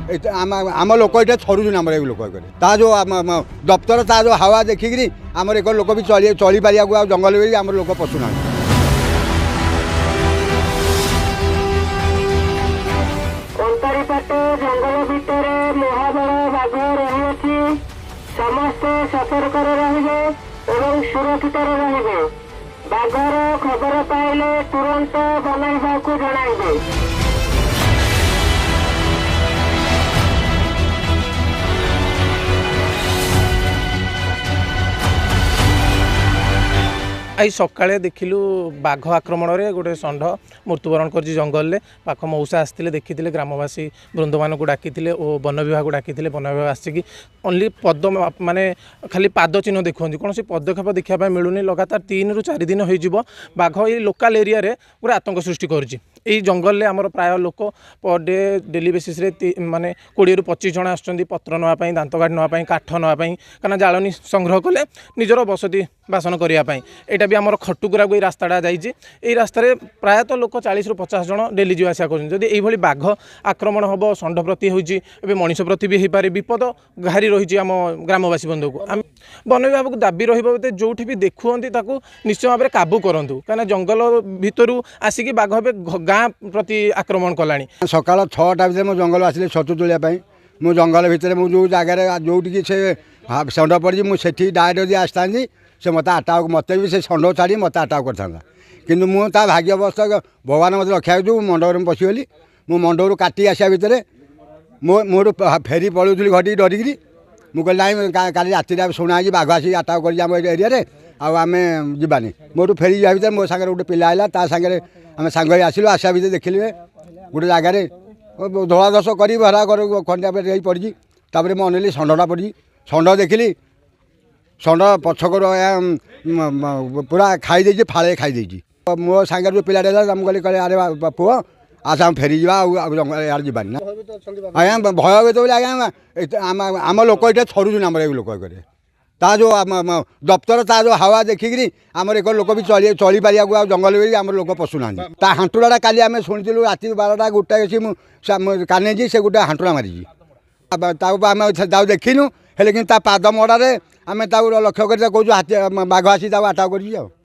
आम लोक ये छड़ुन आम लोक ता जो दफ्तर ता जो हावा देखिकी आम एक लोक भी चली पारिया जंगल भी आम लोक पशुना जंगल भितर महाबल बाघ रही समस्ते सतर्क रे सुरक्षित रे बाघर खबर पाइले तुरंत बनाइबा को जणाइबे। आई सकाळे देखिलु बाघ आक्रमण में गोटे षंढ मृत्युवरण कर जंगल में पाख मौसा आसते देखी ग्रामवासी वृंद मान को डाकी और वन विभाग को डाकी वन विभाग आसिक ओनली पद माने खाली पाद चिन्ह देखुं कौन पदक्षेप देखा मिलूनी लगातार 3 ରୁ 4 दिन हो बाघ ये लोकाल एरिया रे पूरा आतंक सृष्टि करुच्ची जंगल में आमर प्राय लोक पर डे डेली बेसीस माने 20 ରୁ 25 जन आसुच्चंदी पत्र नापी दांत काठी नापी काठ नापी कारण जालनी संग्रह कले निजर बसती बासन करने यहाँ भी आमर खटुकुरा को रास्ताटा जाइए रास्तार प्रायतः लोक 40 ରୁ 50 जन डेली जा आसा कर बाघ आक्रमण हम षंढ प्रति होती मनीष प्रति भी हो पारे विपद घारी रही आम ग्रामवासी बंधु को आम वन विभाग को दाबी रही जो भी देखुंती निश्चय भाव में काबू करूँ कहीं जंगल भितर आसिक बाघ गाँ प्रति आक्रमण कला सका 6टा भितर मो जंगल आसिले छतु तोलिया मो जंगल भितर मु जो जगार जोटि से षंढ पड़ी मुझे डायरेक्ट आसता से मत आटाक मत भी से षंढ छाड़ी मत आटाक करता कि मुझे भाग्यवस्था भगवान मत रक्षा जो मंडप में पशिगली मो मंडप काटी आसा भितर मोर फेरी पलूली घटी डरिकी मुझे ना काली राति शुणा बाघ आसिक आटाक कर एरिया आम जानी मोटू फेरी जा भर मो सागर गोटे पिला है ता सागर आम सांग आसलु आसा भर देखिले गोटे जगार धला दश कर भरा कर खंडिया पे पड़ी तापर मैं अनेली षंढटा पड़ी षंढ देखिली षंढ पछक पूरा खाई फाड़े खाई मो सागर जो पिलाटे कहले कहले अरे पुओ आस आम फेरी जा यार जानी ना आज्ञा भयभीत बोले आज्ञा आम लोक ये छड़ुन आम लोक ता जो दफ्तर ता जो हावा देखिकी आम एक लोक भी चली पारिया जंगल भी आम लोक पशुना ता हांटुड़ा काली आम शुणु राति 12ଟା गोटे काने जी से गोटे हांटुड़ा मारी आम देखिनु हेल्ले कि पाद मड़े आम लक्ष्य कर कौन बाघ आसी आटाक कर।